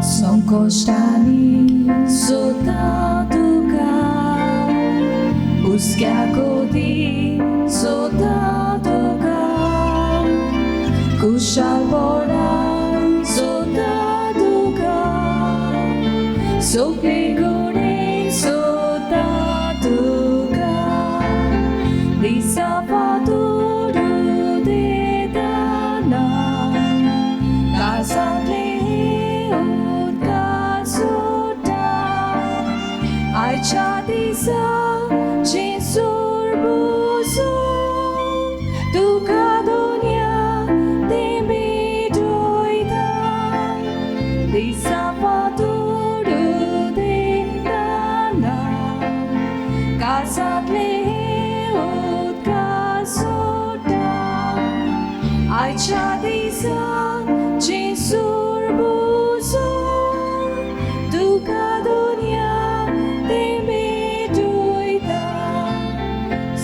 संकोष्टानी सुद्धा तुका उसक्या कोदी सुद्धा तुका कुशालपणान सुद्धा तुका सोपे गुणे सुद्धा तुका दिसा पातोरू देताना कासातले आयच्या दिसा जेसूर बुजून तुका दुनिया तेंबी डोयता दिसा पातोरू देताना कासातले उदका सोडटा आयच्या दिसा जेसूर बुजून तुका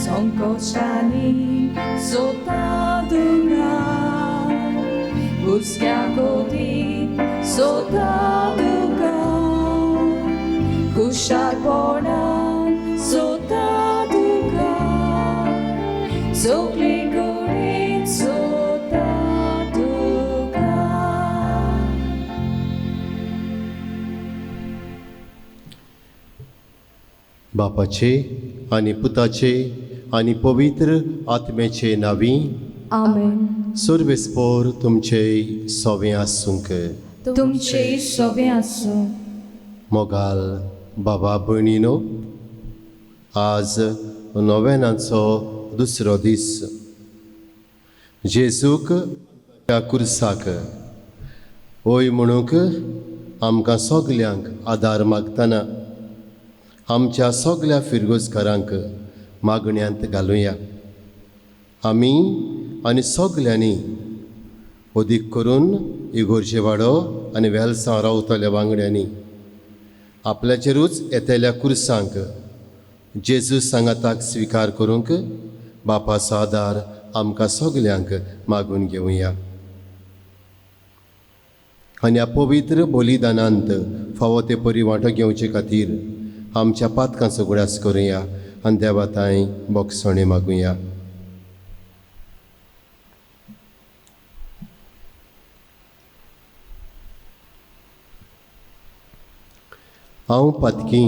संकोष्टानी सुद्धा तुका उसक्या कोदी सुद्धा तुका कुशालपणान सुद्धा तुका सगळे गुणेन सुद्धा तुका. बापाचे आनी पुताचे आनी पवित्र आत्म्याचे नावी आमेन. सर्वेस्पोर तुमचे सोवे आसूंक. तुमचे सोबे आसूं. मोगाल बाबा भयणीनो, आज नोवेनाचो दुसरो दीस. जेजूक त्या कुर्साक ओय म्हणूंक आमकां सगल्यांक आदार मागतना आमच्या सगल्या फिरगोजकारांक मागण्यांत घालुया. आमी आनी सगल्यांनी अदीक करून इगोर्जे वाडो आनी वेलसांव रावतल्या वांगड्यांनी आपल्याचेरूच येतेल्या कुर्सांक जेजू सांगाताक स्विकार करूंक बापाचो आदार आमकां सगल्यांक मागून घेवया. आनी ह्या पवित्र बलिदानांत फावो ते परी वांटो घेवचे खातीर आमच्या पातकांचो गुडास करुया आनी देवाताय बोगसणे मागुया. हांव पातकी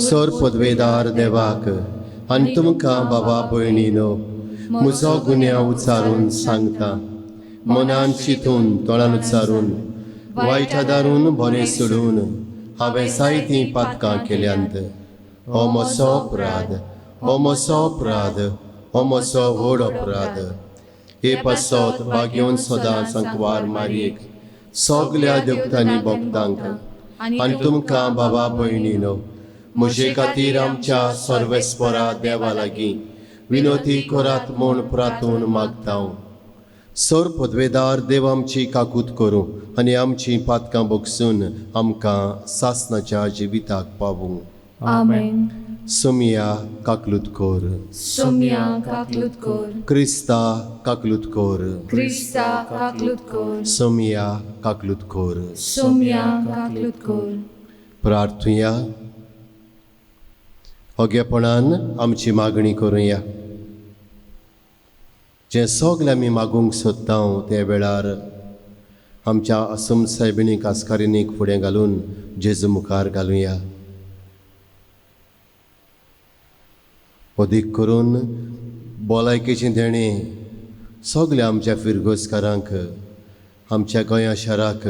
सर पदवेदार देवाक आनी तुमकां बाबा भयणीनो म्हजो गुन्यांव उचारून सांगता. मनान चिंतून तोंडान उच्चारून वायट आदारून बरें सोडून हांवें जायतीं पातकां केल्यांत. हो म्हजो अपराध, हो म्हजो अपराध, हो म्हजो व्हड अपराध. हे पासत बागेवन सदांच वार मारयेक सगल्या देवतांनी भक्तांक आनी तुमकां बाबा भयणीनो म्हजे खातीर आमच्या सर्वेस्परा देवा लागीं विनोती करात म्हूण प्रार्थून मागता. सर पदवेदार देव आमची काकूत करूं आनी आमची पातकां बोगसून आमकां सासणाच्या जिविताक पावूं. आमेन. सोमिया काकलूत कोर. सोमिया काकलूत कोर. क्रिस्ता काकलूत कोर. क्रिस्ता काकलूत कोर. सोमिया काकलूत कोर. सोमिया काकलूत कोर. प्रार्थुया. ओगेपणान आमची मागणी करुया. जे सगळे आमी मागूंक सोदता ते वेळार आमच्या असम सायबिणीक आस्कारिनीक फुडें घालून जेजू मुखार घालुया. अदीक करून भलायकेचें देणें सगल्या आमच्या फिरगोजकारांक, आमच्या गोंया शाराक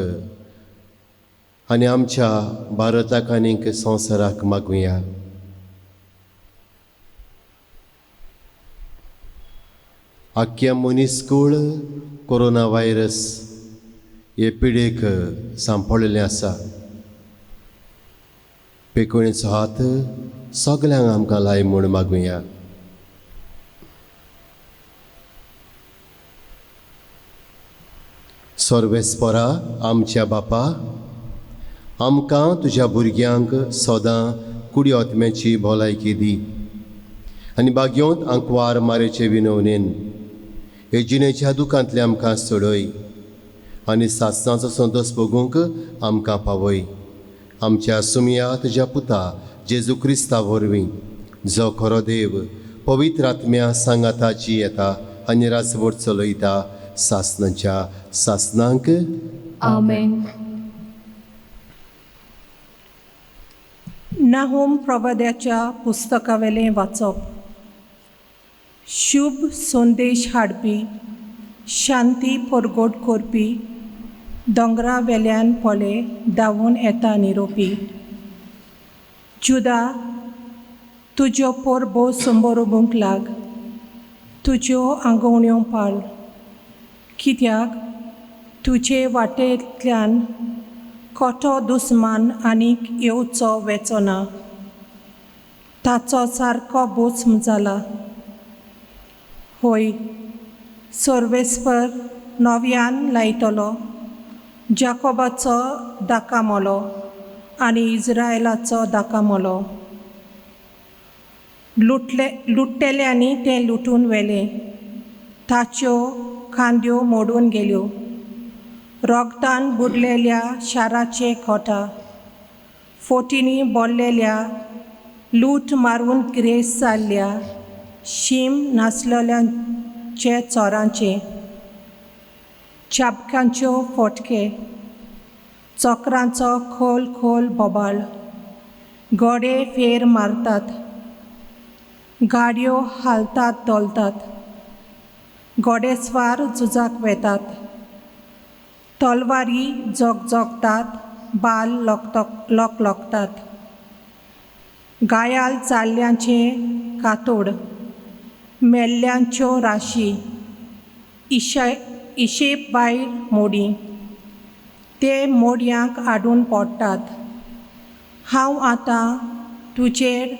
आनी आमच्या भारताक आनीक संवसाराक मागुया. आख्या मनीसकूळ कोरोना व्हायरस हे पिडेक सांपडलेलें आसा. पेकोणेचो हात सगल्यांक आमकां लाय म्हूण मागुया. सर्वेस्परा आमच्या बापा, आमकां तुज्या भुरग्यांक सदां कुडी आत्म्याची भलायकी दी आनी बागयोंत आंकवार मारेचे विनवणेन हे जिणेच्या दुखांतले आमकां सोडय आनी सासणाचो संतोष भोगूंक आमकां पावय. आमच्या सुमया तुज्या पुता जेजू क्रिस्ता वरवीं जो खरो देव पवित्र आत्म्या सांगाताची येता आनी रासवट चलयता सासणाच्या सासणांक. आमेन. नाहूम प्रवाद्याच्या पुस्तकावेलें वाचप. शुभ संदेश हाडपी, शांती परगट करपी, दोंगरा वेल्यान पोले धांवून येता निरोपी. जुदा, तुज्यो परबो संबरोवंक लाग, तुज्यो आंगवण्यो पाळ, कित्याक तुजे वाटेंतल्यान खोटो दुस्मान आनीक येवचो वेचना. ताचो सारको बोचम जाला. होय, सर्वेस्पर नव्यान लायतलो, जाकोबाचो दाकामोलो आनी इज्रायलाचो दाकामोलो. लुट्टेल्यांनी तें लुटून व्हेलें, ताच्यो खांद्यो मोडून गेल्यो. रोगतान बुडलेल्या शाराचे खोटा, फोटींनी बोल्लेल्या, लूट मारून ग्रेस जाल्ल्या, शीम नासलेल्यांचे चोरांचे. चाबक्यांच्यो फोटके, चोकरांचो खोल खोल बोबाळ. घोडे फेर मारतात, गाडयो हालतात दोलतात. घोडेस्वार झुजाक वेतात, तलवारी जोगतात, बाल लोकतात. गायाल जाल्ल्यांचे कातोड, मेल्ल्यांच्यो राशी, इशेप भायर मोडी. ते मोडयांक हाडून पडटात. हांव आतां तुजेर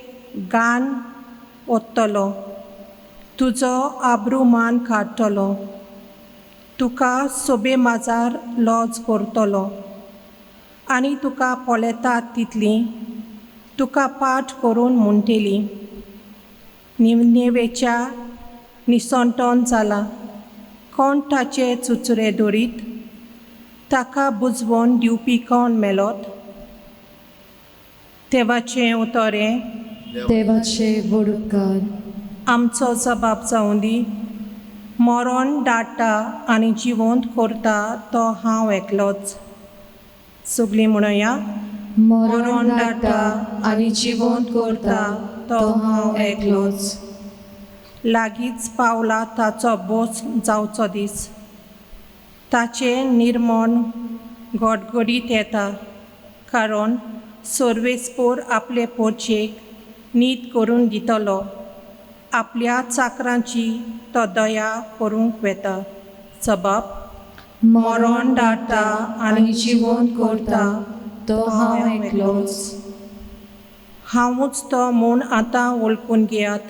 गान ओंत्तलों, तुजो आब्रूमान काडटलों. तुका सोबे माजार लॉज करतलो आनी तुका पोलेतात तितलीं तुका पाठ करून म्हणटलीं. निवेच्या निसंटोन जाला, कोण ताचे चुचुरे दोरीत, ताका बुजवून दिवपी कोण मेलोत. देवाचें उतोरें. देवाचे वडकार. आमचो जबाब जावं दी. मरण दाटा आनी जिवंत करता तो हांव एकलोच. सगळीं म्हणया. मरण दाटा आनी जिवंत करता तो हांव एकलोच. लागींच पावला ताचो बोस जावचो दीस. ताचे निर्मण गडगडीत येता, कारण सर्वेस्पोर आपले पोरचेक नीत करून दितलो. आपल्या चाकरांची तो दया करूंक वेता. जबाब. मरण दाटा आनी जिवंत करता तो हांव एकलोच. हांवूच तो म्हूण आतां वळखून घेयात.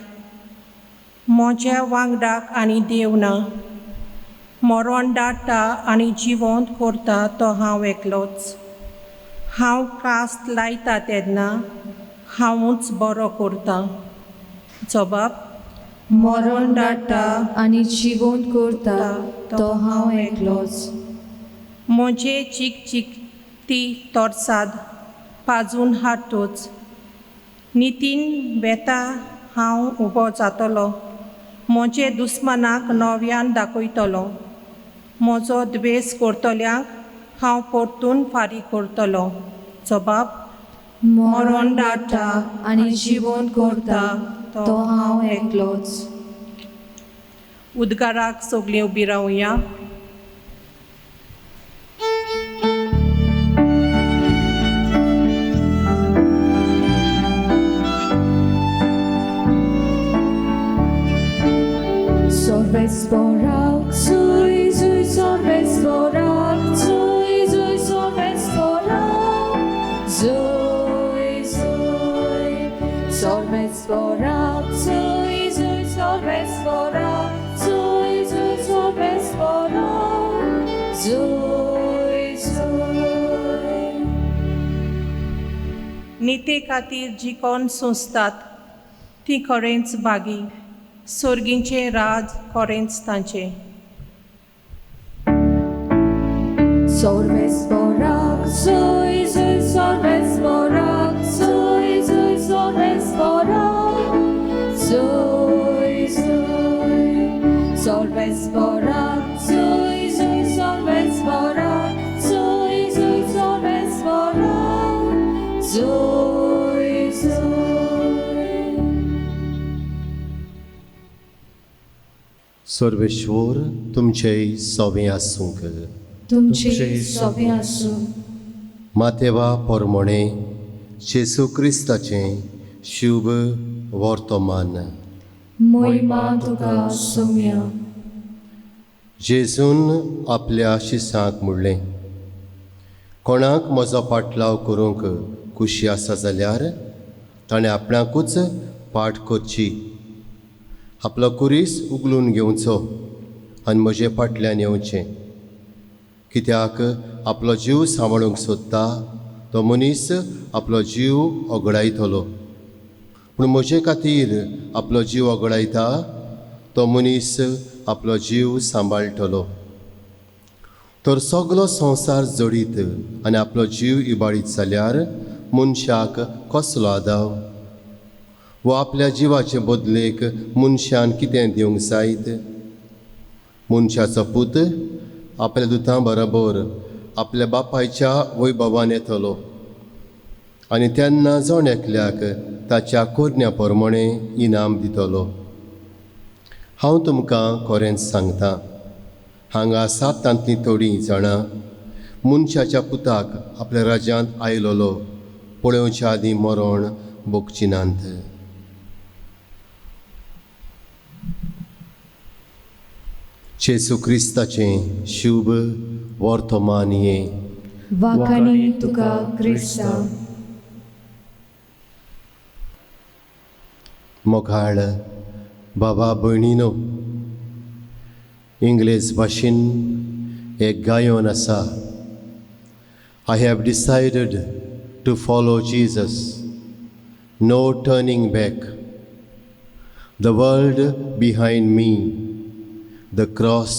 म्हज्या वांगडाक आनी देव ना. मरण दाटा आनी जिवंत करता तो हांव एकलोच. हांव कास्त लायता तेन्ना हांवूच बरो करतां. जबाब. मरण दाटा आनी जिवंत करता तो हांव एकलोच. म्हजे चिकचिकती तोरसाद पाजून हाडटोच. नितीन वेता हांव उबो जातलो. म्हजे दुस्मानाक नव्यान दाखयतलो. म्हजो द्वेस करतल्यांक हांव परतून फारीक करतलो. जबाब. मरण दाटा आनी जिवंत करता तो हांव एकलोच. उद्गाराक सगळीं उबी रावया. Sorvesporak, zui, zui, sorvesporak, zui, zui, sorvesporak, zui, zui, sorvesporak, zui, zui, sorvesporak, zui, zui, sorvesporak, zui, zui. निते खातीर जी कोण सोंसतात ती खरेंच बागी, सर्गींचें राज खरेंच तांचें. Solves borak, soy, soy, solves borak, soy, soy, solves borak, soy, soy, solves borak, soy, soy, solves borak, soy, soy, solves borak, soy, soy. Sarveshwar तुमचे सोबे आसूंक. तुमचे सोबे आसूं. मातेवा पोरमोणे जेसू क्रिस्ताचें शुभ वर्तमान. मोहिमा तुका सोम्या. जेजून आपल्या शिसांक म्हणलें, कोणाक म्हजो पाटलाव करूंक खुशी आसा जाल्यार ताणें आपणाकूच पाट करची, आपलो कुरीस उगलून घेवचो आनी म्हजे फाटल्यान येवचें. कित्याक आपलो जीव सांबाळूंक सोदता तो मनीस आपलो जीव ओगडायतलो, पूण म्हजे खातीर आपलो जीव ओगडायता तो मनीस आपलो जीव सांबाळटलो. तर सगलो संवसार जडीत आनी आपलो जीव इबाडीत जाल्यार मनशाक कसलो आदाव? वो आपल्या जिवाचे बदलेक मनशान कितें दिवंक जायत? मनशाचो पूत आपल्या दुतां बरोबर आपल्या बापायच्या वैभवान येतलो आनी तेन्ना जण एकल्याक ताच्या कोरण्या प्रमाणे इनाम दितलो. हांव तुमकां खरेंच सांगतां, हांगा 7 थोडीं जाणां मनशाच्या पुताक आपल्या राज्यांत आयलोलो पळोवच्या आदीं मरण भोगची नात. जेसू क्रिस्ताचें शुभ वर्तमान ये. वाखाणी तुका क्रिस्ता. मोगाळ बाबा भयणीनो, इंग्लीश भाशेन एक गायोन आसा, I have decided to follow Jesus, no turning back, the world behind me, the cross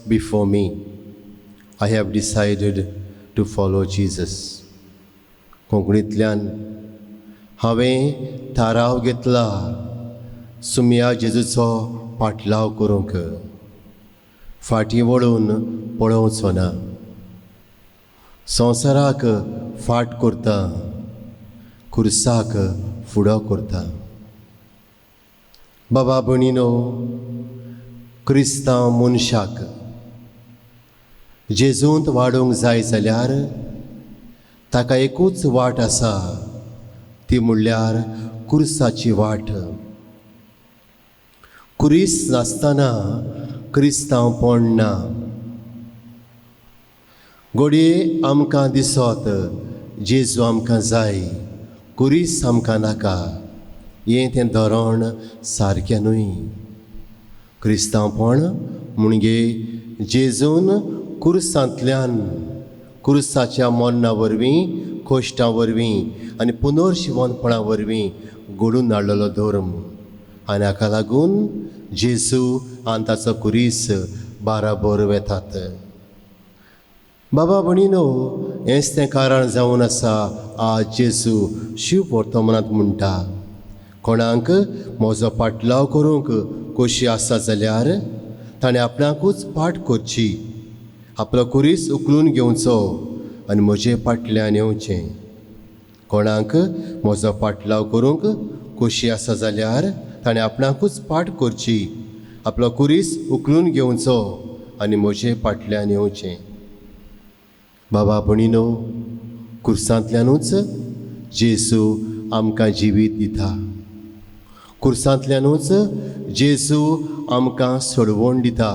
before me. I have decided to follow Jesus. कोंकणींतल्यान हांवें थाराव घेतला सुमया जेजूचो पाटलाव करूंक, फाटीं वळून पळोवचो ना. संवसाराक फाट करता, खुर्साक फुडो करता. बाबा भयणीनो, क्रिस्तांव मनशाक जेजूंत वाडूंक जाय जाल्यार ताका एकूच वाट आसा, ती म्हणल्यार कुर्साची वाट. कुरीस नासतना क्रिस्तांवपण ना. घडये आमकां दिसत जेजू आमकां जाय, कुरीस आमकां नाका. हें तें धोरण सारकें न्हय. क्रिस्तांवपण म्हणजे जेजून कुर्सांतल्यान, कुर्साच्या मरणा वरवीं, कोश्टां वरवीं आनी पुनर्शिवणपणा वरवीं घडून हाडलेलो धर्म. आनी हाका लागून जेजू आनी ताचो कुरीस बाराबर वेतात. बाबा भयणीनो, हेंच तें कारण जावन आसा आज जेजू शिव वर्तमानांत म्हणटा, कोणाक म्हजो पाटलाव करूंक खोशी आसा जाल्यार ताणें आपणाकूच पाट करची, आपलो कुरीस उखलून घेवचो आनी म्हजे फाटल्यान येवचें. कोणाक म्हजो पाटलाव करूंक खोशी आसा जाल्यार ताणें आपणाकूच पाट करची, आपलो कुरीस उखलून घेवचो आनी म्हजे फाटल्यान येवचें. बाबा भयणीनो, कुर्सांतल्यानूच जेजू आमकां जिवीत दिता. कुर्सांतल्यानूच जेजू आमकां सोडवण दिता.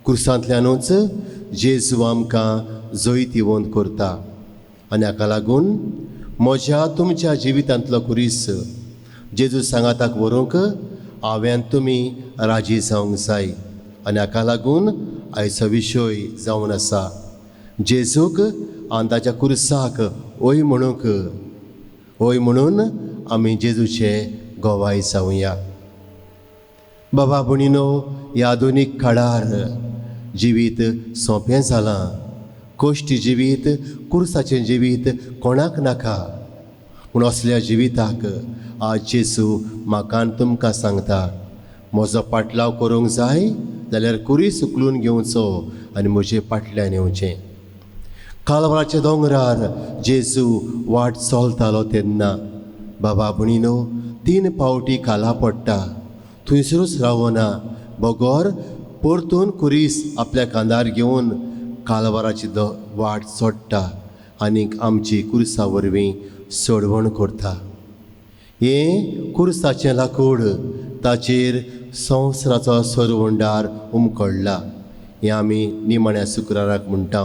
कुर्सांतल्यानूच जेजू आमकां जैतिवंत करता. आनी हाका लागून म्हज्या तुमच्या जिवितांतलो कुरीस जेजू सांगाताक व्हरूंक हांवें तुमी राजी जावंक जाय. आनी हाका लागून आयचो विशय जावन आसा जेजूक आनी ताच्या कुर्साक ओय म्हणूंक होय म्हणून आमी जेजूचे गोवाय जावया. बाबा भणीनो, ह्या आधुनीक काळार जिवीत सोंपें जालां. कोश्टी जिवीत, कुर्साचें जिवीत कोणाक नाका. पूण असल्या जिविताक आज जेजू म्हाका आनी तुमकां सांगता, म्हजो पाटलाव करूंक जाय जाल्यार कुरीस उखलून घेवचो आनी म्हजे फाटल्यान येवचें. कालवाराच्या दोंगरार जेजू वाट चलतालो तेन्ना बाबा भणीनो 3 फावटी काला पडटा. थंयसरूच रावना. बगोर परतून कुरीस आपल्या कांदार घेवन कालवाराची वाट सोडटा आनीक आमची कुर्सा वरवीं सोडवण करता. हें कुर्साचें लाकूड, ताचेर संवसाराचो सोरवंडार उमकडला. हें आमी निमाण्या शुक्राराक म्हणटा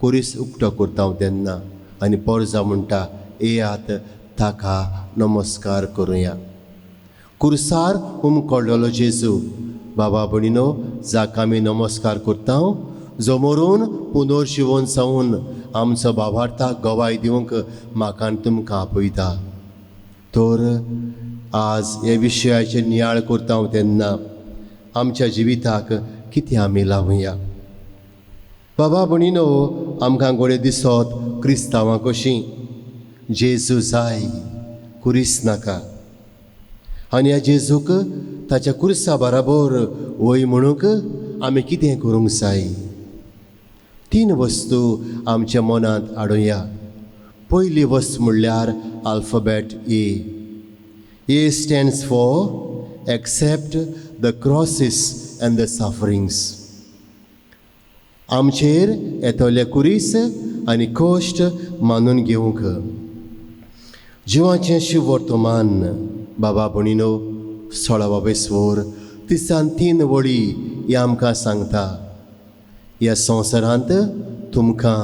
कुरीस उक्तो करता तेन्ना. आनी पोरजा म्हणटा, येयात ताका नमस्कार करुया. कुर्सार उमकडलेलो जेजू बाबा भणीनो, जाका आमी नमस्कार करता, जो मरून पुनर्जिवन जावन आमचो बाबार्थाक गोवाय दिवंक म्हाका आनी तुमकां आपयता. तर आज हे विशयाचे नियाळ करता तेन्ना आमच्या जिविताक कितें आमी लावया. बाबा भणीनो, आमकां गोडे दिसत क्रिस्तांवां कशीं जेजू जाय, कुरीस नाका. आनी ह्या जेजूक ताच्या कुर्सा बराबर वय म्हणूंक आमी कितें करूंक जाय. 3 वस्तू आमच्या मनांत हाडुया. पयली वस्त म्हणल्यार alphabet A. A stands for accept the crosses and the sufferings. आमचेर येतले कुरीस आनी कोश्ट मानून घेवंक. जिवाचें शुभ वर्तमान बाबा भणीनो 16 स्वर 3 वळी हे आमकां सांगता, ह्या संवसारांत तुमकां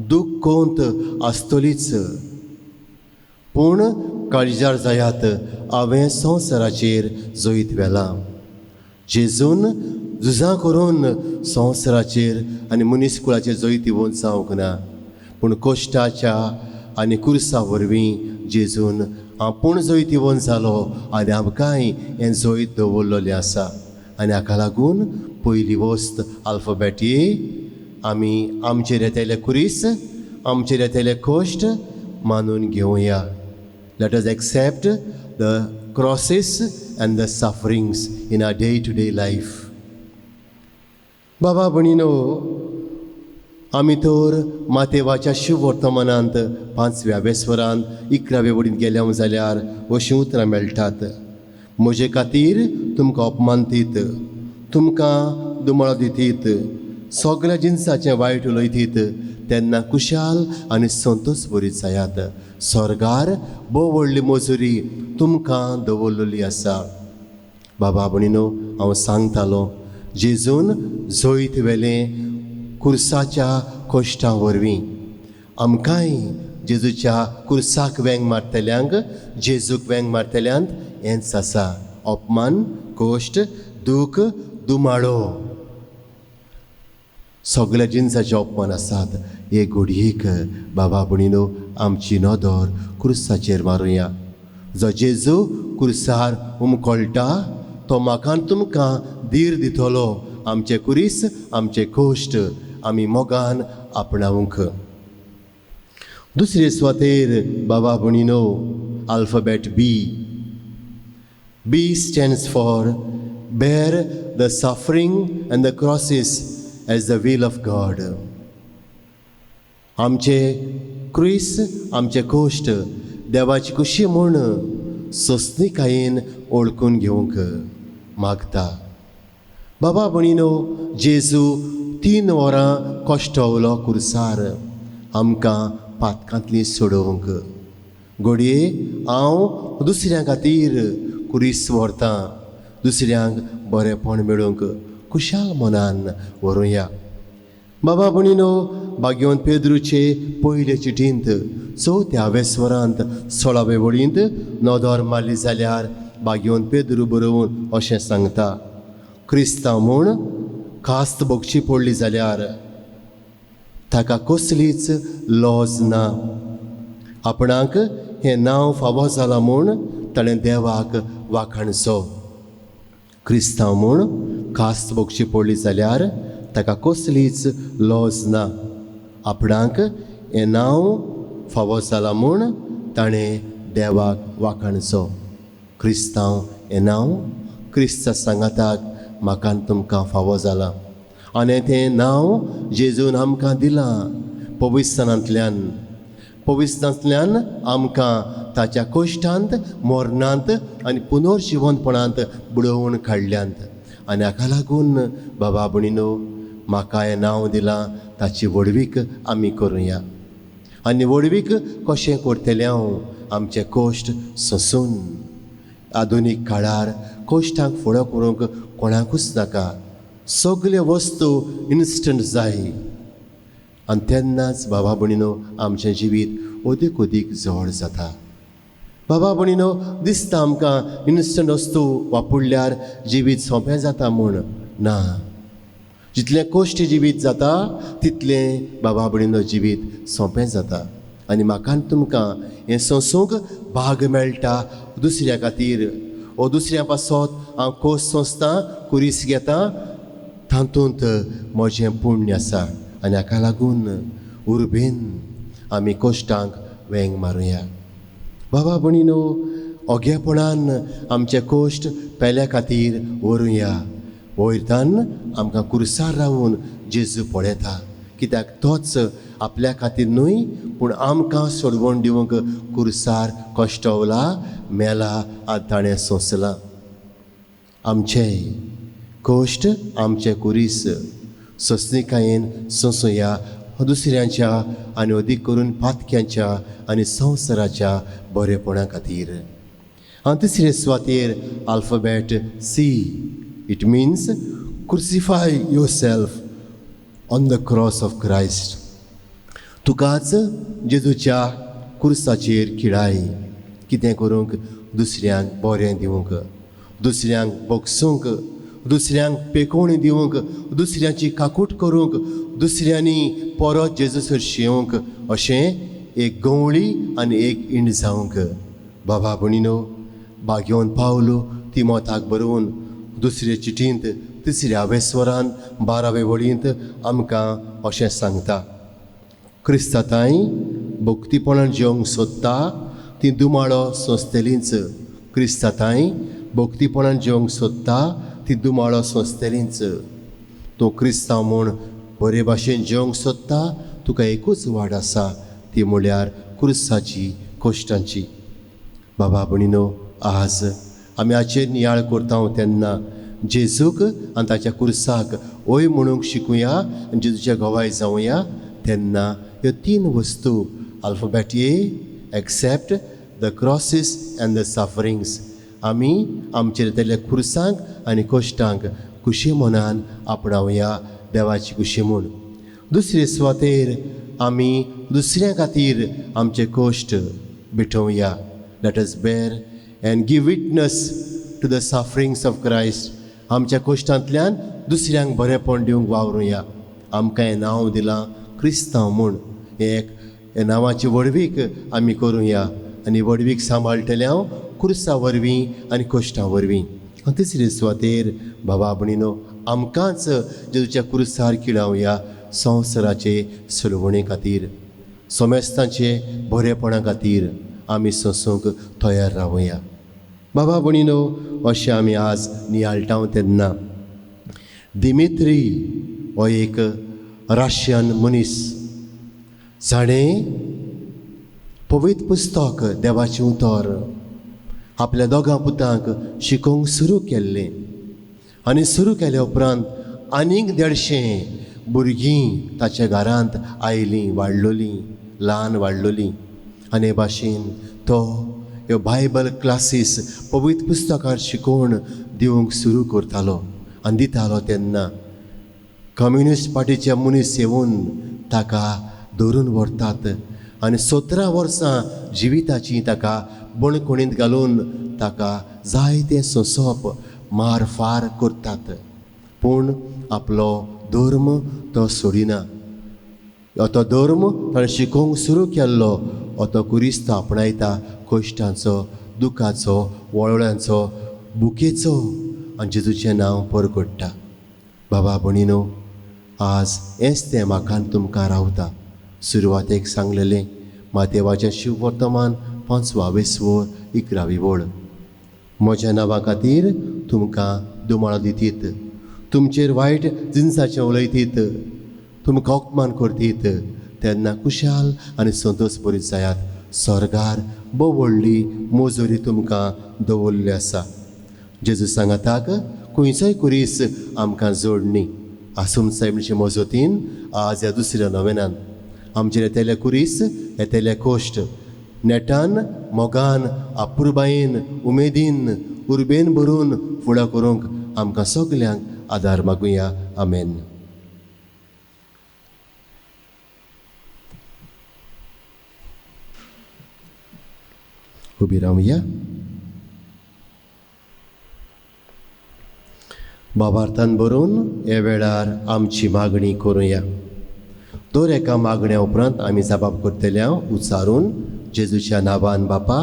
दूख कोंत आसतलीच, पूण काळजार जायात, हांवें संवसाराचेर जैत व्हेलां. जेजून झुजां करून संवसाराचेर आनी मनीसकुळाचेर जैत येवंक जावंक ना. पूण कोश्टाच्या आनी कुर्सा वरवीं जेजून आपूण जैत येवंक जालो आनी आमकांय हें जैत दवरलेलें आसा. आनी हाका लागून पयली वस्त आल्फाबेट ए. आमी आमचेर येतले कुरीस, आमचेर येतले कोश्ट मानून घेवया. Let us accept the crosses and the sufferings in our day to day life. बाबा भणीनो, आमी तर मातेवाच्या शुभ वर्तमानांत 5व्या बेस्वरांत 11व्या वडीन गेल्या जाल्यार अशीं उतरां मेळटात. म्हजे खातीर तुमकां अपमान दीत, तुमकां दुमाळो दितीत, सगळ्या जिन्साचें वायट उलयतीत, तेन्ना कुशाल आनी संतोश भरीत जायात. स्वर्गार भोव व्हडली मजुरी तुमकां दवरलेली आसा. बाबा भणीनो, हांव सांगतालो, जेजून जैत वेलें कुर्साच्या कोश्टां वरवीं. आमकांय जेजूच्या कुर्साक वेंग मारतल्यांक, जेजूक वेंग मारतल्यांत हेंच आसा, अपमान, कोश्ट, दूख, दुमाळो. सगळ्या जिन्साचे अपमान आसात. हे घडयेक बाबा भणीनो आमची नदर कुर्साचेर मारुया. जो जेजू कुर्सार उमकळटा तो म्हाका आनी तुमकां धीर दितलो. आमचे कुरीस, आमचे कोश्ट आमी मोगान आपणावंक. दुसरे सुवातेर बाबा भणीनो alphabet B. B stands for bear the suffering and the crosses as the will of God. आमचे क्रिस, आमचे कोश्ट देवाची कुशी म्हूण सोंसणीकायेन ओळखून घेवंक मागता. बाबा भणीनो, जेजू 3 वरां कोश्टवलो कुर्सार आमकां पातकांतली सोडोवंक. घडये हांव दुसऱ्यां खातीर कुरीस व्हरतां, दुसऱ्यांक बरेंपण मेळोवंक कुशाल मनान व्हरुया. बाबा भणीनो, भाग्यवंत पेद्रूचे पयले चिठींत 4व्या बेस्वरांत 16वे वळींत नदर मारली जाल्यार भाग्यवंत पेद्रू बरोवन अशें सांगता, क्रिस्तांव म्हूण कास्त भोगची पडली जाल्यार ताका कसलीच लॉज ना. आपणाक हें नांव फावो जालां म्हूण ताणें देवाक वाखाणचो. क्रिस्तांव म्हूण कास्त भोगची पडली जाल्यार ताका कसलीच लॉज ना. आपणाक हें नांव फावो जालां म्हूण ताणें देवाक वाखाणचो. क्रिस्तांव हें नांव क्रिस्ता सांगाताक म्हाका आनी तुमकां फावो जालां. आनी तें नांव जेजून आमकां दिलां पवित्रांतल्यान आमकां ताच्या कश्टांत, मरणांत आनी पुनर्जिवंतपणांत बुडोवन काडल्यांत. आनी हाका लागून बाबा भयणीनो, म्हाका हें नांव दिलां ताची वडवीक आमी करुया. आनी वडवीक कशें करतलें हांव? आमचे कश्ट सोंसून. आधुनीक काळार कश्टांक फुडो करूंक कोणाकूच नाका. सगल्यो वस्तू इन्स्टंट जाय. आनी तेन्नाच बाबा भयणीनो आमचें जिवीत अदीक अदीक जड जाता. बाबा भयणीनो, दिसता आमकां इन्स्टंट वस्तू वापरल्यार जिवीत सोंपें जाता म्हूण. ना, जितलें कश्ट जिवीत जाता तितलें बाबा भयणीनो जिवीत सोंपें जाता. आनी म्हाका आनी तुमकां हें सोंसूंक भाग मेळटा दुसऱ्या खातीर. वो दुसऱ्या पासत हांव खोस सोंसतां, कुरीस घेतां, तातूंत म्हजें पुण्य आसा. आनी हाका लागून उर्बेन आमी कश्टांक वेंग मारुया. बाबा भयणीनो, ओगेपणान आमचे कश्ट पेल्या खातीर व्हरुया. वयरतान आमकां कुर्सार रावून जेजू पळयता. कित्याक तोच आपल्या खातीर न्हय पूण आमकां सोडवण दिवंक कुर्सार कश्टवला, मेला आनी ताणें सोंसलां. आमचे कश्ट, आमचे कुरीस सोंसणिकायेन सोंसुया दुसऱ्यांच्या आनी अदीक करून पातक्यांच्या आनी संवसाराच्या बरेपणा खातीर. आनी तिसरे सुवातेर alphabet C. It means crucify yourself on the cross of Christ. तुकाच जेजूच्या कुर्साचेर खिळाय. कितें करूंक? दुसऱ्यांक बरें दिवंक, दुसऱ्यांक बोगसूंक, दुसऱ्यांक पेकोवणी दिवंक, दुसऱ्यांची काकूट करूंक, दुसऱ्यांनी परत जेजूसर शेवंक. अशें एक गवळी आनी एक इंड जावंक. बाबा भयणीनो, बागेवन पावलो तिमोथाक बरोवन दुसरे चिटींत 3व्या स्वरान 12वे वळींत आमकां अशें सांगता. क्रिस्ताताय भक्तीपणान जेवंक सोदता ती दुमाळो सोंसतलींच. क्रिस्ताताय भक्तीपणान जेवंक सोदता ती दुमाळो सोंसतलींच. तूं क्रिस्तांव म्हूण बरे भाशेन जेवंक सोदता, तुका एकूच वाट आसा, ती म्हळ्यार कुर्साची, कश्टांची. बाबा भयणीनो, आज आमी हाचेर नियाळ करता तेन्ना जेजूक आनी ताच्या कुर्साक ओय म्हणूंक शिकुया आनी जेजूचे गवाय जावया. तेन्ना ह्यो 3 वस्तू alphabet A, accept the crosses and the sufferings. आमी आमचेर येतल्या कुर्सांक आनी कश्टांक खुशी मनान आपणावया, देवाची खुशी म्हूण. दुसरे सुवातेर आमी दुसऱ्या खातीर आमचे कश्ट भिटोवया. Let us bear and give witness to the sufferings of Christ. आमच्या कश्टांतल्यान दुसऱ्यांक बरेपण दिवंक वावरुया. आमकां हें नांव दिलां क्रिस्तांव म्हूण. हे नांवाची वडवीक आमी करुया. आनी वडवीक सांबाळटले हांव कुर्सा वरवीं आनी कश्टां वरवीं. आनी तिसरे सुवातेर बाबा भयणीनो, आमकांच जेजूच्या कुर्सार खिळावया संवसाराचे सोडवणे खातीर, सोमेस्तांचे बरेपणा खातीर आमी सोंसूंक तयार रावया. बाबा भयणीनो, अशें आमी आज नियाळटा तेन्ना दिमित्री हो एक रशियन मनीस, जाणें पवित्र पुस्तक देवाचें उतर आपल्या दोगां पुतांक शिकोवंक सुरू केल्लें. आनी सुरू केल्या उपरांत आनीक 150 भुरगीं ताच्या घरांत आयलीं, वाडलोलीं, ल्हान वाडलोलीं. आनी हे भाशेन तो ह्यो बायबल क्लासीस पवित्र पुस्तकार शिकोवन दिवंक सुरू करतालो आनी दितालो. तेन्ना कम्युनिस्ट पार्टीचे मनीस येवन ताका धरून व्हरतात आनी 17 वर्सां जिविताची ताका बणकुणींत घालून ताका जायते सोंसप, मारफार करतात. पूण आपलो धर्म तो सोडिना. तो धर्म ताणें शिकोवंक सुरू केल्लो हो तो कुरिस्त आपणायता कश्टांचो दुखाचो वळवळ्यांचो बुकेचो आनी जेजूचें नांव परगट्टा. बाबा भणीनो, आज हेंच तें म्हाका तुमकां रावता. सुरवातेक सांगलेलें मातेवाचें शिव वर्तमान 5 11 वळ. म्हज्या नांवा खातीर तुमकां दुमाळो दितीत, तुमचेर वायट जिन्साचें उलयतीत, तुमकां अपमान करतीत, तेन्ना कुशाल आनी संतोश भरीत जायात. स्वर्गार बो व्हडली मोजोरी तुमकां दवरली आसा. जेजू सांगाताक खंयचोय कुरीस आमकां जोडनी. आसूम सायबचे मजतीन आज ह्या दुसऱ्या नोवेनान आमचेर येतेले कुरीस, येतेले कोश्ट नेटान मोगान आपुरबायेन उमेदीन उर्बेन भरून फुडां करूंक आमकां सगल्यांक आदार मागुया. आमेन. उबी रावया. बाबार्थान बरोवन हे वेळार आमची मागणी करुया. दर एका मागण्या उपरांत आमी जबाब करतले उच्चारून जेजूच्या नांवान बापा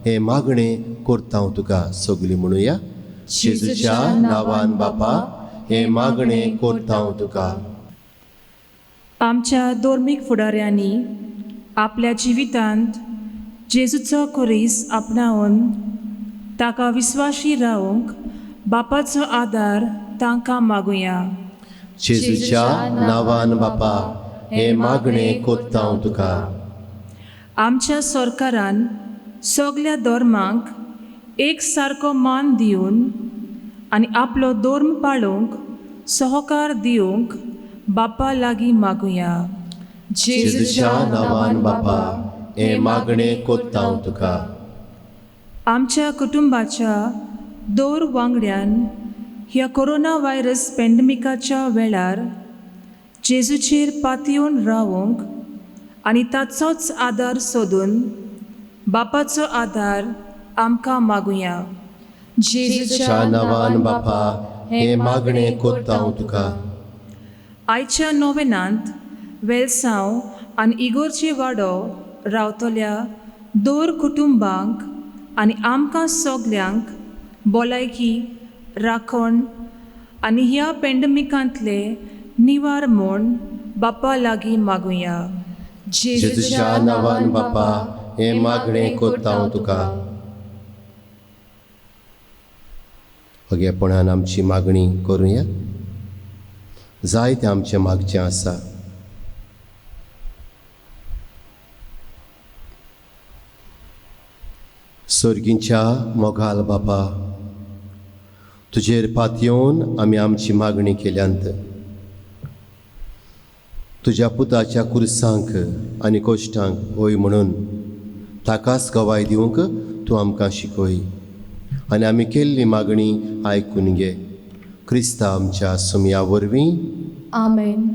हे मागणें करता हांव तुका सगळीं म्हणुया. जेजूच्या नांवान बापा हे मागणें करता हांव तुका. आमच्या धर्मीक फुडाऱ्यांनी आपल्या जिवितांत जेजूचो कुरीस आपणावन ताका विस्वाशी रावंक बापाचो आदार तांकां मागुया. जेजूच्या नांवान बापा हे मागणें करता हांव तुका. आमच्या सरकारान सगळ्या धर्मांक एक सारको मान दिवन आनी आपलो धर्म पाळूंक सहकार दिवंक बापा लागीं मागुया. जेजूच्या नांवान बापा हे मागणें करता हांव तुका. आमच्या कुटुंबाच्या दर वांगड्यान ह्या कोरोना व्हायरस पॅन्डेमिकाच्या वेळार जेजूचेर पातयेवन रावंक आनी ताचोच आदार सोदून बापाचो आदार आमकां मागुया. जेजूच्या नांवान बापा हे मागणें करता हांव तुका. आयच्या नोवेनांत वेलसांव आनी इगोर्चे वाडो रावतल्या दर कुटुंबांक आनी आमकां सगल्यांक भलायकी राखण आनी ह्या पॅन्डेमिकांतले निवार म्हूण बापा लागीं मागुया. जेजूच्या नांवान बापा हे मागणें करता हांव तुका. ओगेपणान आमची मागणी करुया. जायतें आमचें मागचें आसा. सर्गींच्या मोगाल बापा, तुजेर पातयेवन आमी आमची मागणी केल्यांत तुज्या पुताच्या कुर्सांक आनी कश्टांक होय म्हणून ताकाच गवाय दिवंक तूं आमकां शिकय आनी आमी केल्ली मागणी आयकून घे. क्रिस्ता आमच्या सुमया वरवीं. आमेन.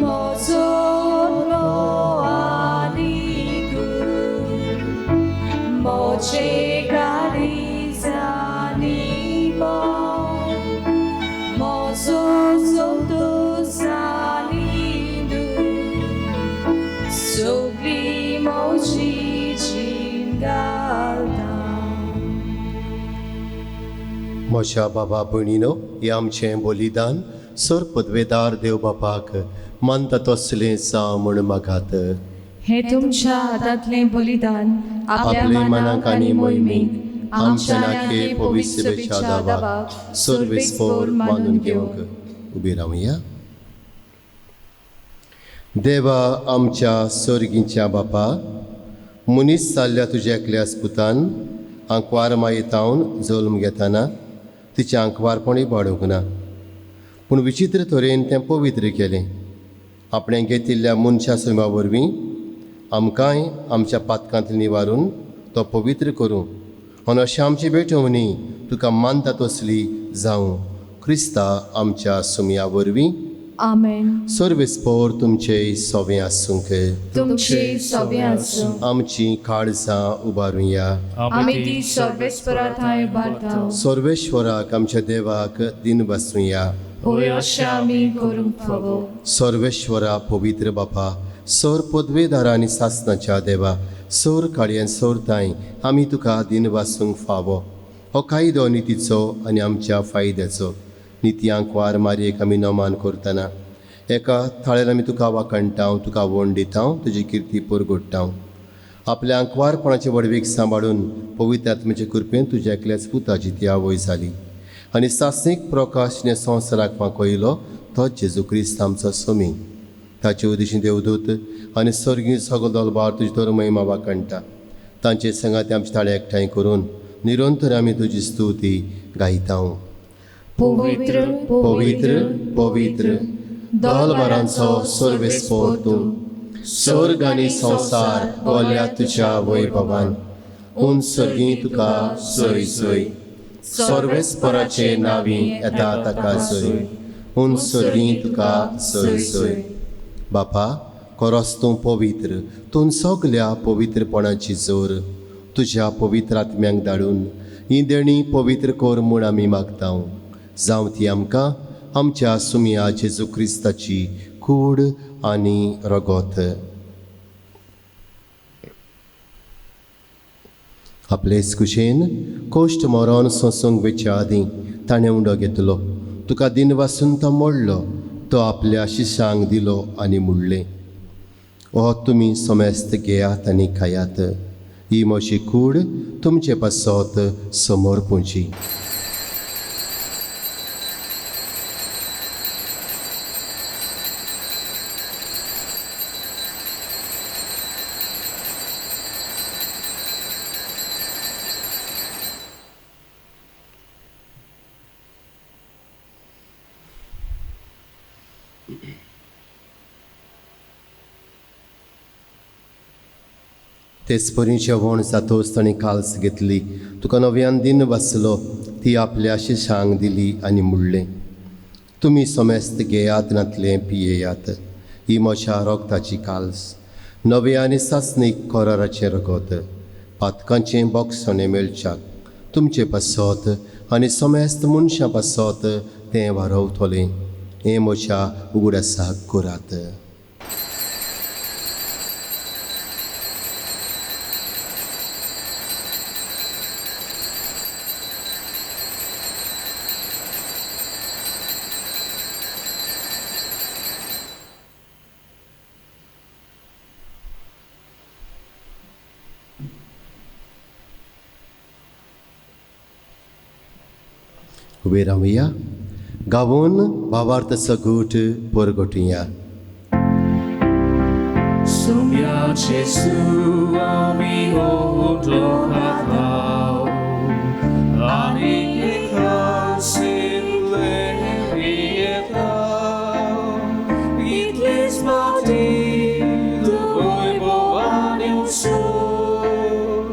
Mozo म्हज्या बाबा भयणीनो, हें आमचें बलिदान सोर पदवेदार देव बापाक मानता तसलें जावं म्हूण मागात. हे तुमच्या हातांतलें बलिदान आपले मनाक आनी मोहिमेक आमच्या नाके पवित्र दाबाक सर्वेस्पोर मानून घेवंक उबी रावया. देवा आमच्या सर्गीच्या बापा, मनीस जाल्ल्या तुज्या एकल्या पुतान आंकवार मायेतावन जल्म घेतना तिचें आंकवारपणूय वाडूंक ना, पूण विचित्र तरेन तें पवित्र केलें. आपणें घेतिल्ल्या मनशा सैमा वरवीं आमकांय आमच्या पातकांतली निवारून तो पवित्र करूं आनी अशें आमची बेटवणी तुका मानता तसली जावं क्रिस्ता आमच्या सुमया वरवीं. आमेन. सर्वेस्पोर तुमचे सोबें आसूंक. तुमचे सोबें आसूं. आमची काळजां उबारुया. आमी ती सर्वेस्परांत उबारता. सर्वेश्वराक आमच्या देवाक दिन बसूया. होय अशें आमी करूंक फावो. सर्वेश्वरा पवित्र बापा, सोर पदवेदार आनी सासणाच्या देवा, सोर काळयेन सोरताय आमी तुका दिन वासूंक फावो. हो कायदो नितीचो आनी आमच्या फायद्याचो. नित्यांक वार मारयेक आमी नोमान करतना एका थाळेर आमी तुका वाकणटाव, तुका वण दिताव, तुजी किर्ती परगोडटाव. आपल्या आंकवारपणाचे वडवीक सांबाळून पवित्र आत्म्याचे कृपेन तुज्या एकल्याच पुताची ती आवय जाली आनी सासणीक प्रकाशने संवसाराक वांकयलो तो जेजू क्रिस्त आमचो सोमी. ताचे उदेशी देवदूत आनी सर्गी सगळो दलबार तुजी तर महिमा वाकणटा. तांचे संगाती आमचे थाळे एकठांय करून निरंतर आमी तुजी स्तुती गायताव. पवित्र पवित्र पवित्र दलबारांचो सर्वेस्पोर तूं, स्वर्ग आनी संवसार गोल्या तुज्या वैभवान. उंच सर्गी तुका सय सय, सर्वेस्पराचे नांवी येता ताका सय. उंच सर्गी तुका सय सय. बापा, खरोच तूं पवित्र, तूं सगल्या पवित्रपणाची जोर. तुज्या पवित्र आत्म्यांक धाडून ही देणी पवित्र कर म्हूण आमी मागताव. जावं ती आमकां आमच्या सुमया जेजू क्रिस्ताची कूड आनी रगत. आपलेच कुशेन कोश्ट मरण सोंसूंक वेच्या आदीं ताणें उंडो घेतलो. तुका दिन वासून तो मोडलो, तो आपल्या शिश्यांक दिलो आनी मुडलें. हो तुमी सोमेस्त घेयात आनी खायात. ही म्हशी कूड तुमचे पासत समोर पोंची. तेचपरी जेवण जातोच ताणें काल्स घेतली. तुका नव्यान दिन वाचलो, ती आपल्या शिश्यांक दिली आनी मुडलें. तुमी सोमेस्त घेयात नातलें पियेयात. ही म्हज्या रोगताची काल्स, नवे आनी सासणीक कोराराचें रगत. पातकांचें बोगसणें मेळच्याक तुमचे पासत आनी सोमेस्त मनशां पासत तें वारवतलें. हें म्हज्या उगडासाक करात. उबे रावया. गावून भावार्थ सगूट परगोटुया. Sumia Jesu ami odlochachał, ani klasin lewietał. Idlis mati dwój bowaniu sur,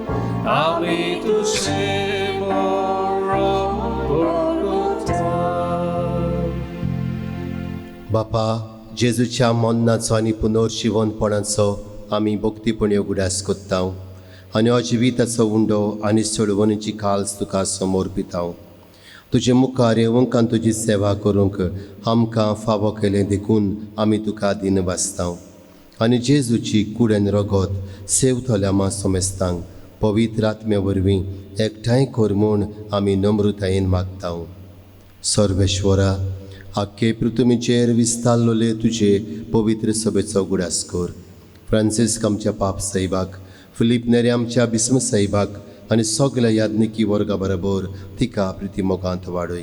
ami tu semoro porgotal. बापा, जेजूच्या मोन्नाचो आनी पुनर्जीवनपणाचो आमी भक्तीपणी उगडास कोत्ताव आनी अजिविताचो उंडो आनी सोडवणीची काल्स तुका समर्पिताव. तुजे मुखार येवंक आनी तुजी सेवा करूंक आमकां फावो केलें देखून आमी तुका दिन वाचताव. आनी जेजूची कुडेन रगत सेवतल्या मा सोमेस्तांक पवित्र आत्म्या वरवीं एकठांय कर म्हूण आमी नम्रतायेन मागता. सर्वेश्वरा, आख्खे पृथ्वीचेर विस्तारलोले तुजे पवित्र सभेचो गुडास कर. फ्रांसिस्क आमच्या पाप साहिबाक, फिलीप नेरे आमच्या बिस्म साहिबाक आनी सगल्या याज्ञिकी वर्गा बरोबर तिका प्रिती मोगांत वाडय.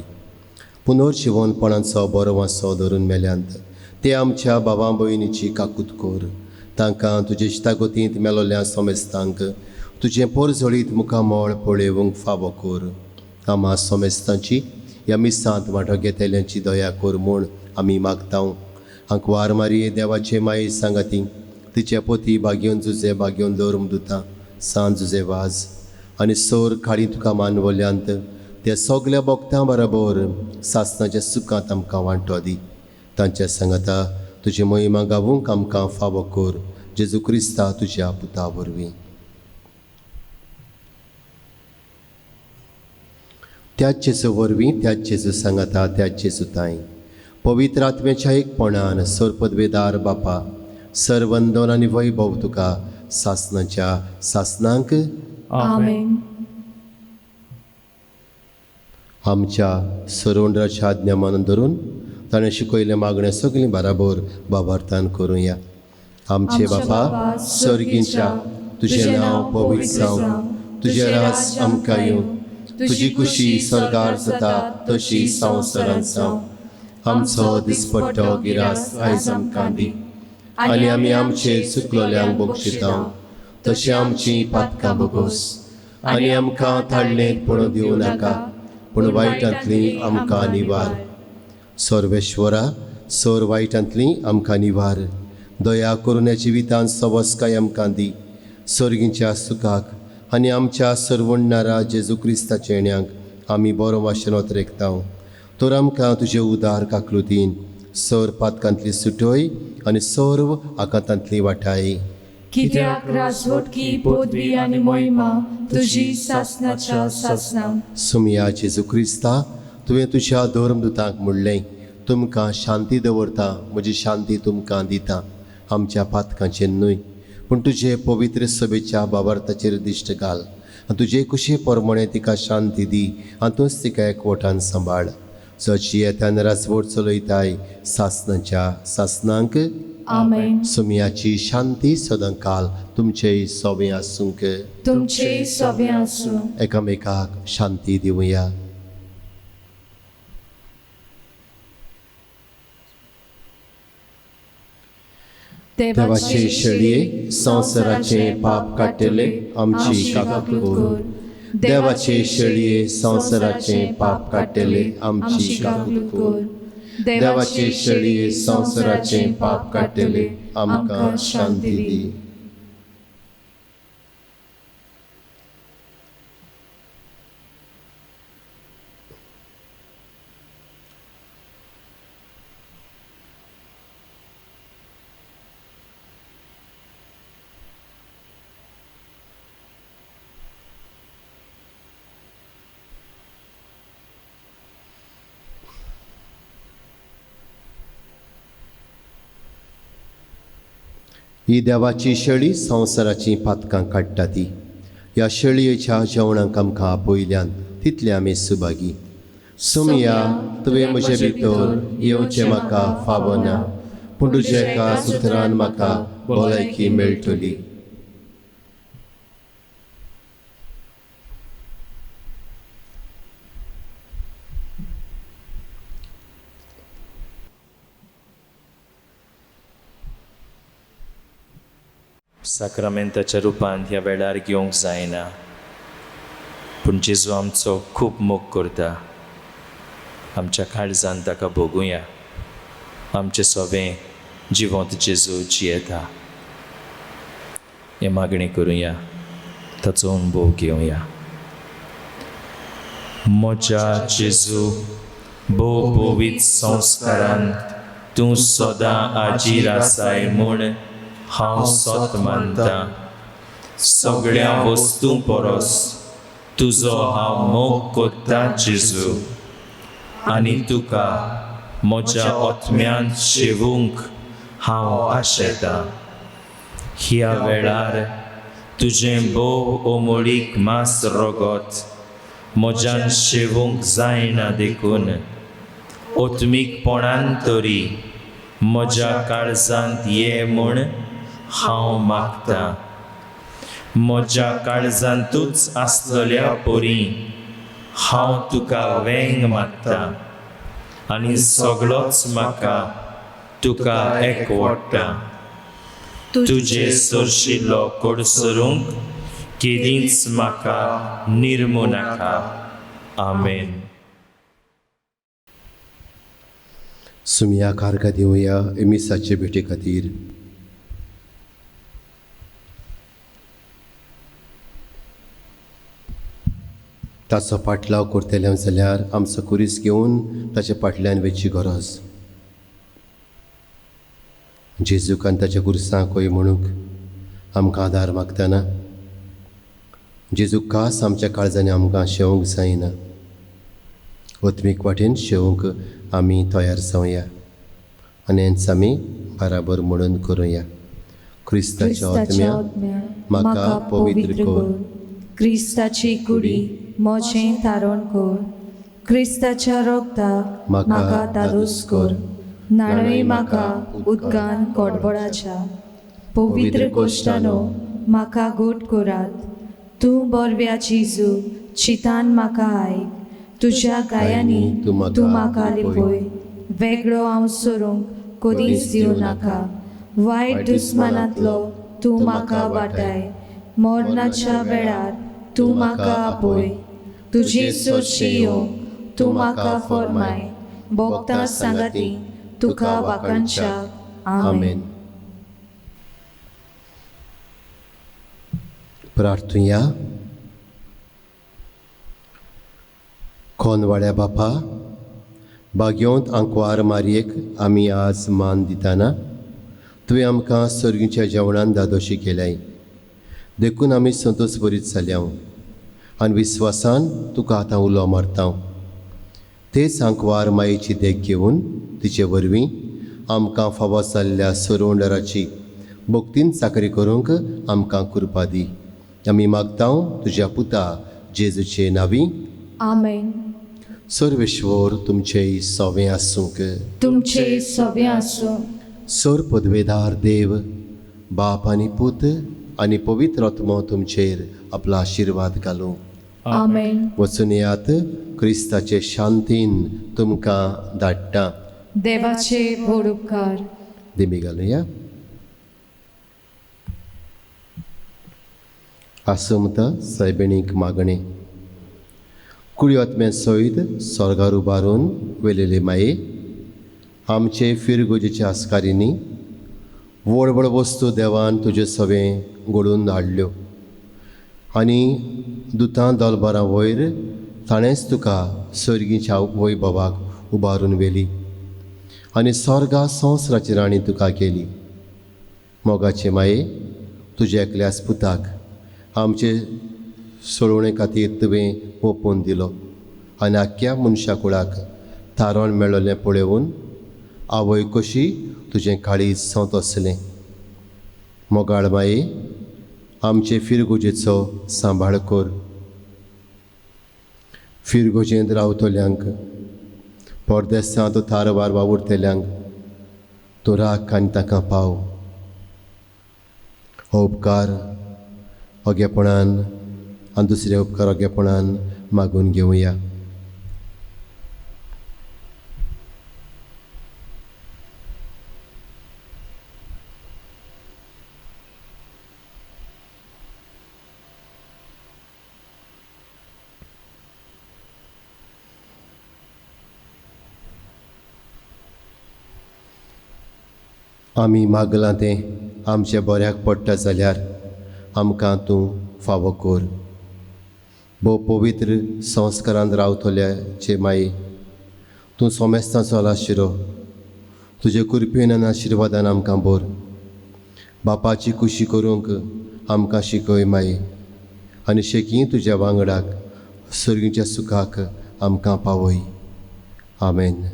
पुनर्जीवनपणाचो बरो वांसो धरून मेल्यांत ते आमच्या भावां भयणीची काकूत कर. तांकां तुजे इश्टागतींत मेलोल्या सोमेस्तांक तुजें पोरजोळीत मुखामोळ पळोवंक फावो कर. आम्हा सोमेस्तांची ह्या मिसांत वांटो घेतल्यांची दया कर म्हूण आमी मागता. आंकवार मारये देवाचे माये सांगाती, तिचे पोती बागेवन जुजे बागेवन दवरूंक दिता. सांज जुजे वाज आनी सोर काळी तुका मानवल्यांत त्या सगल्या भक्तां बरोबर सासणाच्या सुखांत आमकां वांटो दी. तांच्या सांगाता तुजी महिमा गावूंक आमकां फावो कर. जेजू क्रिस्ता तुज्या पुता वरवीं. त्याच जेजू वरवीं, त्याच जेजू सांगाता, त्याच जेजू ताई पवित्र आत्म्याच्या एकपणान सरपदवेदार बापा, सरवंदन आनी वैभव तुका सासणाच्या सासणांक आमेन. आमच्या सरोंडराच्या आज्ञा मानून धरून ताणें शिकयले मागणें सगळीं बराबर बाबार्थान करुया. आमचे बापा सर्गींच्या, तुजें नांव पवित्र जावं, तुजें राज आमकां येवं, तुजी कुशी स्वर्गार जाता तशी संवसारांत जावं. आमचो दिसपट्टो गिरास आयज आमकां दी आनी आमी आमचे चुकलोल्यांक बक्षिता तशी आमची पातकां बगोस आनी आमकां थाडलेंत पडूं दिवं नाका, पूण वायटांतली आमकां निवार. सर्वेश्वरा, सर वायटांतली आमकां निवार. दया करून जिवितांत सवस्काय आमकां दी. सर्गींच्या सुखाक आनी आमच्या सरवडणारा जेजू क्रिस्ताच्या येण्याक आमी बरो वाशेनोत रेखता. तर आमकां तुजे उदार काकलुतीन सर पातकांतली सुटय आनी सर्व आकांतांतली वाटाय. कित्याक राजवटकी पदवी आनी महिमा तुजी सासणाच्या सासणां. सुमया जेजू क्रिस्ता, तुवें तुज्या धर्मदुतांक म्हणलें, तुमकां शांती दवरता, म्हजी शांती तुमकां दिता. आमच्या पातकांचेर न्हय पूण तुजे पवित्र सभेच्या बाबार्थाचेर दिश्ट घाल आनी तुजे कुशे प्रमाणे तिका शांती दी आनी तूंच तिका एकवटान सांबाळ. जशी येत्यान राजवट चलयताय सासणाच्या सासणांक आमेन. सुमयाची शांती सदांकाल तुमचेय सोबे आसूंक. तुमचे सोबे आसूं. एकामेकाक शांती दिवया. देवाचे शेळये संवसाराचे पाप काडटले आमची काकूत कर. देवाचे शेळये संवसाराचे पाप काडटले आमची काकूत कर. देवाचे शेळये संवसाराचे पाप काडटले आमकां शांती दी. ही देवाची शेळी संवसाराची पातकां काडटा ती. ह्या शेळयेच्या जेवणाक आमकां आपयल्यान तितले आमी सुभागी. सुमया, तुवें म्हजे भितर येवचें म्हाका फावो ना, पूण तुज्या एका सुत्रान म्हाका भलायकी मेळटली. साक्रामेंताच्या रुपान ह्या वेळार घेवंक जायना, पूण जेजू आमचो खूब मोग करता. आमच्या काळजान ताका भोगुया. आमचें सोबें जिवंत जेजू जियेता. हे मागणी करुया, ताचो अनुभव घेवया. म्हज्या जेजू, भोव भोवीत संस्कारान तूं सदां आजीर आसाय म्हूण हांव सोत मानता. सगळ्या वस्तूं परस तुजो हांव मोग कोत्ता जेजू, आनी तुका म्हज्या ओतम्यांत शेवूंक हांव आशेता. ह्या वेळार तुजें बोव ओमळीक मास रोगोत म्हज्यान शेवूंक जायना देखून ओत्मीकपणान तरी म्हज्या काळजांत ये म्हूण हांव मागतां. म्हज्या काळजांतूच आसलेल्या पोरी हांव तुका वेंग मागतां आनी सगळोच म्हाका तुका एकवडटा. तुजे सरशिल्लो कोडसरूंक केदींच म्हाका निर्मू नाका. आमेन. सुमया कारका दिवया एमिसाचे भेटे खातीर. ताचो पाटलाव करतले जाल्यार आमचो कुरीस घेवन ताचे फाटल्यान वेची गरज. जेजूक आनी ताच्या कुर्सांक खंय म्हणूंक आमकां आदार मागतना जेजूक खास आमच्या काळजांनी आमकां शेवंक जायना. ओत्मीक वाटेन शेवंक आमी तयार जावया आनी हेंच आमी बराबर म्हणून करुया. क्रिस्ताच्या आत्म्या म्हाका पवित्र कर. क्रिस्ताची कुडी मोचें तारण कर. क्रिस्ताच्या रोगताक म्हाका दादोस कर. नाणय म्हाका उदकान कोडबोडाच्या. पवित्र कोश्टानो म्हाका गोट करात. तूं बरव्या जेजू चितान म्हाका आयक. तुज्या गायांनी तूं म्हाका लिपय. वेगळो हांव सोरूंक कधीच दिवं नाका. वायट दुस्मानांतलो तूं म्हाका वाटाय. मरणाच्या वेळार तूं म्हाका आपय. तुजी सोडशी येवंक तूं म्हाका फरमाय. भोगता सांगाती तुका वाकांशाक. आमेन. प्रार्थुया. खोनवाड्या बापा, बाग्योंत आंकवार मारयेक आमी आज मान दिताना तुवें आमकां सर्गीच्या जेवणान दादोशी केल्याय. देखून आमी संतोश भरीत जाल्या आनी विस्वासान तुका आतां उलो मारता. तेच आंकवार मायेची देख घेवन तिचे वरवीं आमकां फावो जाल्ल्या सरोंडराची भोक्तीन चाकरी करूंक आमकां कृपा दी. आमी मागता तुज्या पुता जेजूचे नांवी. आमेन. सर्वेश्वर तुमचे सोवें आसूंक. तुमचे सोवें आसूं. सर पदवेदार देव बाप आनी पूत आनी पवित्र आत्मो तुमचेर आपलो आशिर्वाद घालूं. आमेन. वचून येयात. क्रिस्ताचे शांतीन तुमकां धाडटा. देवाचे व्हड उपकार. दिमी घालुया. आसमत सैबेणीक मागणे. कुळी आत्म्या सयत स्वर्गार उबारून वेलेले माये आमचे फिरगोजेचे आस्कारिनी व्हड व्हड वस्तू देवान तुजे सवें घडोवन हाडल्यो आनी दुतां दोलबारां वयर ताणेंच तुका सर्गीच्या वैभवाक उबारून व्हेली आनी स्वर्गा संवसाराची राणी तुका केली. मोगाचे माये तुज्या एकल्याच पुताक आमचे सोडवणे खातीर तुवें ओपून दिलो आनी आख्ख्या मनशा कुळाक तारण मेळ्ळें पळोवन आवय कशी तुजें काळीज संतोसलें. मोगाळ माये आमचे फिरगोजेचो सांबाळ कर. फिरगोजेंत रावतल्यांक परदेसांत थारवार वावुरतल्यांक तूं राख आनी ताका पाव. हो उपकार ओगेपणान आनी दुसरे उपकार ओगेपणान मागून घेवया. आमी मागलां तें आमच्या बऱ्याक पडटा जाल्यार आमकां तूं फावो कर. भोव पवित्र संस्कारांत रावतल्याचे माये तूं सोमेस्तांचो आशिरो तुजे कृपेन आनी आशिर्वादान आमकां भर. बापाची खुशी करूंक आमकां शिकय माये आनी शेकी तुज्या वांगडाक सर्गीच्या सुखाक आमकां पावय. आमेन.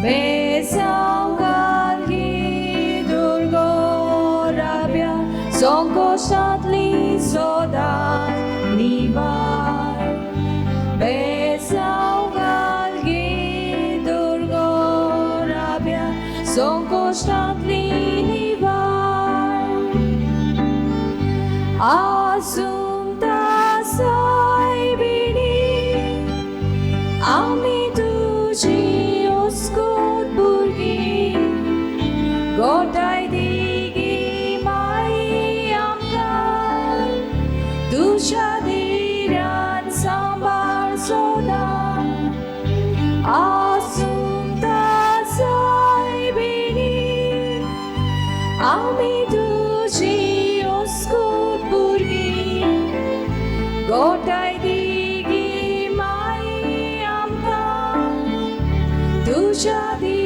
Weselgalgi durgorabia, sonkostatli sodat nivar. Weselgalgi durgorabia, sonkostatli nivar. Asumta saibini, ami tuji oskot burgi, gotai digi mai amkan, tushadiran sambar sodan. Asumta saibini, ami tuji oskot burgi, gotai digi mai amkan, tushadiran